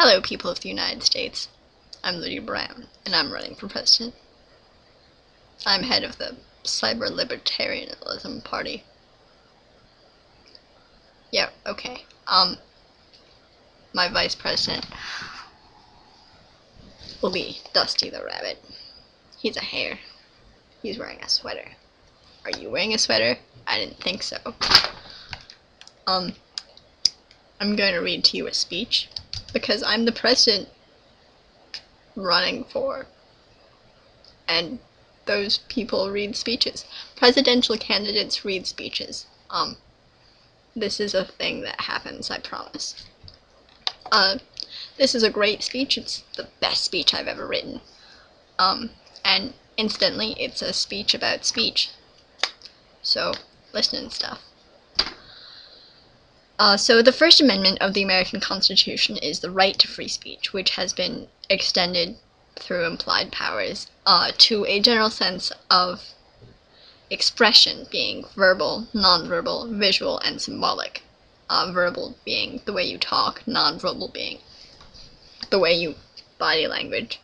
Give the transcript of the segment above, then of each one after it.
Hello, people of the United States. I'm Lydia Brown, and I'm running for president. I'm head of the Cyber Libertarianism Party. Yeah, okay. My vice president will be Dusty the Rabbit. He's a hare. He's wearing a sweater. Are you wearing a sweater? I didn't think so. I'm going to read to you a speech, because I'm the president running for, and those people read speeches. Presidential candidates read speeches. This is a thing that happens, I promise. This is a great speech. It's the best speech I've ever written. And incidentally, it's a speech about speech. So, listen and stuff. So the First Amendment of the American Constitution is the right to free speech, which has been extended through implied powers to a general sense of expression being verbal, nonverbal, visual, and symbolic. Verbal being the way you talk, nonverbal being the way you body language.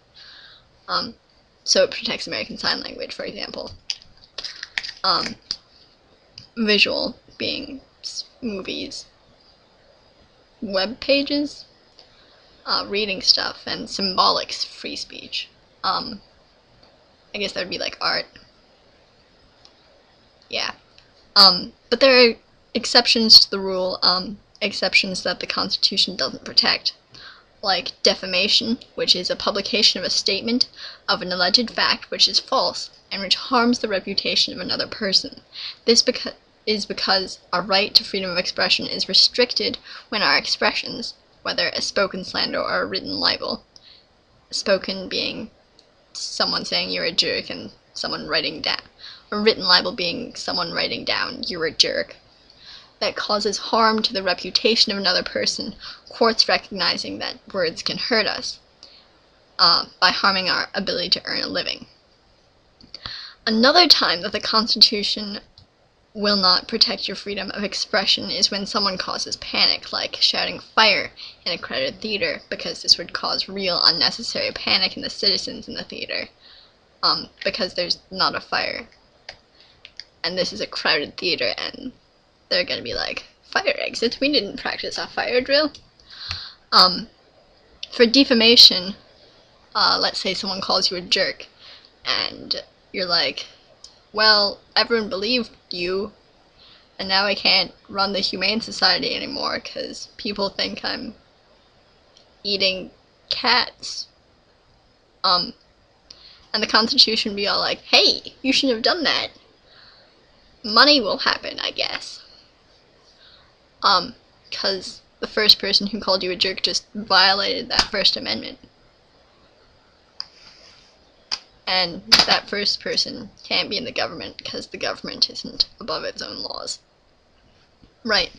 So it protects American Sign Language, for example. Visual being movies, web pages, reading stuff, and symbolics free speech. I guess that would be like art. Yeah. But there are exceptions to the rule, exceptions that the Constitution doesn't protect, like defamation, which is a publication of a statement of an alleged fact which is false and which harms the reputation of another person. This is because our right to freedom of expression is restricted when our expressions, whether a spoken slander or a written libel, spoken being someone saying you're a jerk and someone writing down, a written libel being someone writing down you're a jerk, that causes harm to the reputation of another person, courts recognizing that words can hurt us by harming our ability to earn a living. Another time that the Constitution will not protect your freedom of expression is when someone causes panic, like shouting fire in a crowded theater, because this would cause real unnecessary panic in the citizens in the theater, because there's not a fire. And this is a crowded theater, and they're gonna be like, fire exit? We didn't practice our fire drill. For defamation, let's say someone calls you a jerk, and you're like, well, everyone believed you, and now I can't run the Humane Society anymore because people think I'm eating cats. And the Constitution would be all like, hey, you shouldn't have done that. Money will happen, I guess. Because the first person who called you a jerk just violated that First Amendment. And that first person can't be in the government because the government isn't above its own laws. Right.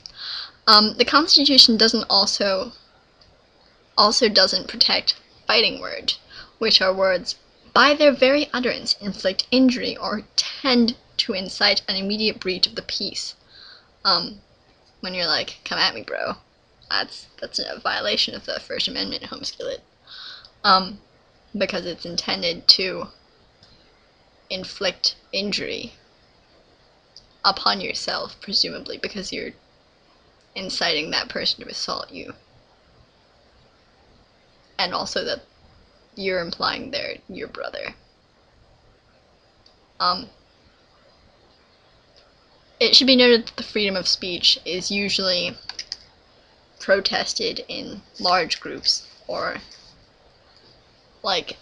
The Constitution also doesn't protect fighting words, which are words by their very utterance inflict injury or tend to incite an immediate breach of the peace. When you're like, come at me, bro, that's a violation of the First Amendment, home skillet. Because it's intended to inflict injury upon yourself, presumably, because you're inciting that person to assault you. And also that you're implying they're your brother. It should be noted that the freedom of speech is usually protested in large groups, or like,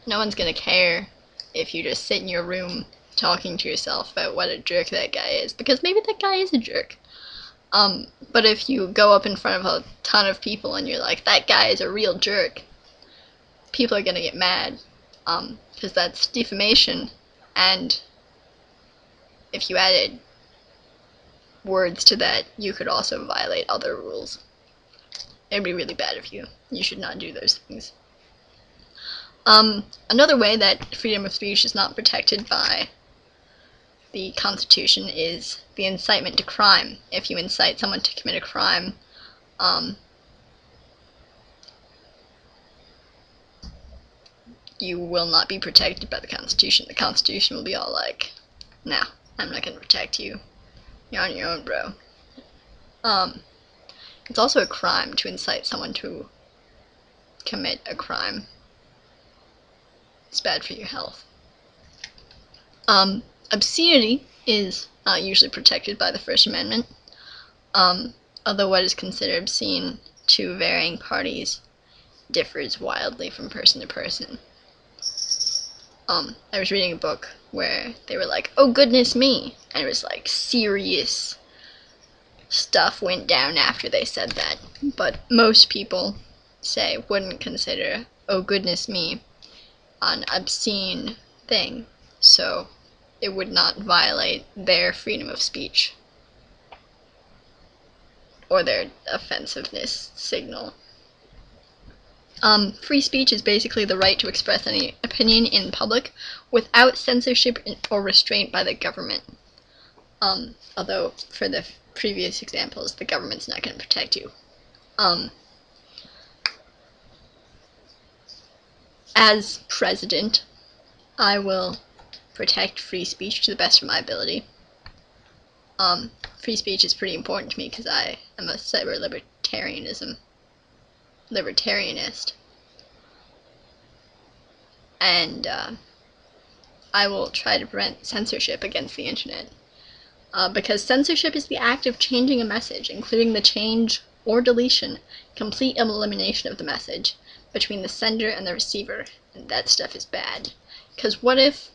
no one's gonna care if you just sit in your room talking to yourself about what a jerk that guy is, because maybe that guy is a jerk. But if you go up in front of a ton of people and you're like, that guy is a real jerk, people are gonna get mad, because that's defamation, and if you added words to that, you could also violate other rules. It'd be really bad of you. You should not do those things. Another way that freedom of speech is not protected by the Constitution is the incitement to crime. If you incite someone to commit a crime, you will not be protected by the Constitution. The Constitution will be all like, no, I'm not gonna protect you. You're on your own, bro. It's also a crime to incite someone to commit a crime. It's bad for your health. Obscenity is usually protected by the First Amendment, although what is considered obscene to varying parties differs wildly from person to person. I was reading a book where they were like, oh goodness me, and it was like serious stuff went down after they said that, but most people wouldn't consider oh goodness me an obscene thing, so it would not violate their freedom of speech or their offensiveness signal. Free speech is basically the right to express any opinion in public without censorship or restraint by the government. Although, for the previous examples, the government's not going to protect you. As president, I will protect free speech to the best of my ability. Free speech is pretty important to me because I am a cyber-libertarianist. And I will try to prevent censorship against the internet. Because censorship is the act of changing a message, including the change or deletion, complete elimination of the message, between the sender and the receiver, and that stuff is bad. Because what if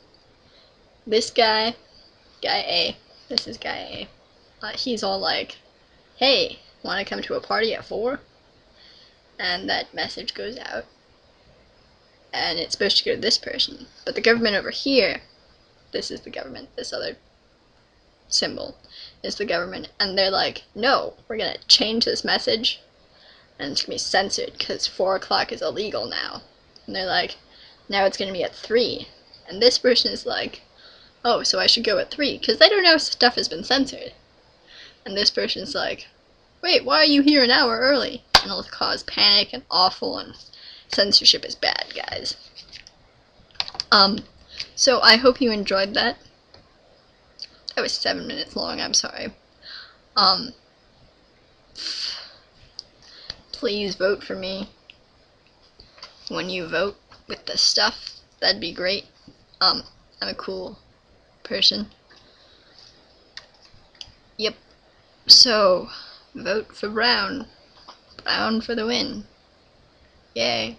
this guy A, this is guy A, he's all like, hey, want to come to a party at 4? And that message goes out, and it's supposed to go to this person, but the government over here, this is the government, this other symbol is the government, and they're like, no, we're gonna change this message, and it's gonna be censored, because 4 o'clock is illegal now. And they're like, now it's gonna be at 3, and this person is like, oh, so I should go at 3, because they don't know stuff has been censored. And this person's like, wait, why are you here an hour early? And it'll cause panic and awful, and censorship is bad, guys. So I hope you enjoyed that. That was 7 minutes long, I'm sorry. Please vote for me. When you vote with the stuff, that'd be great. I'm a cool person. Yep. So, vote for Brown. Brown for the win. Yay.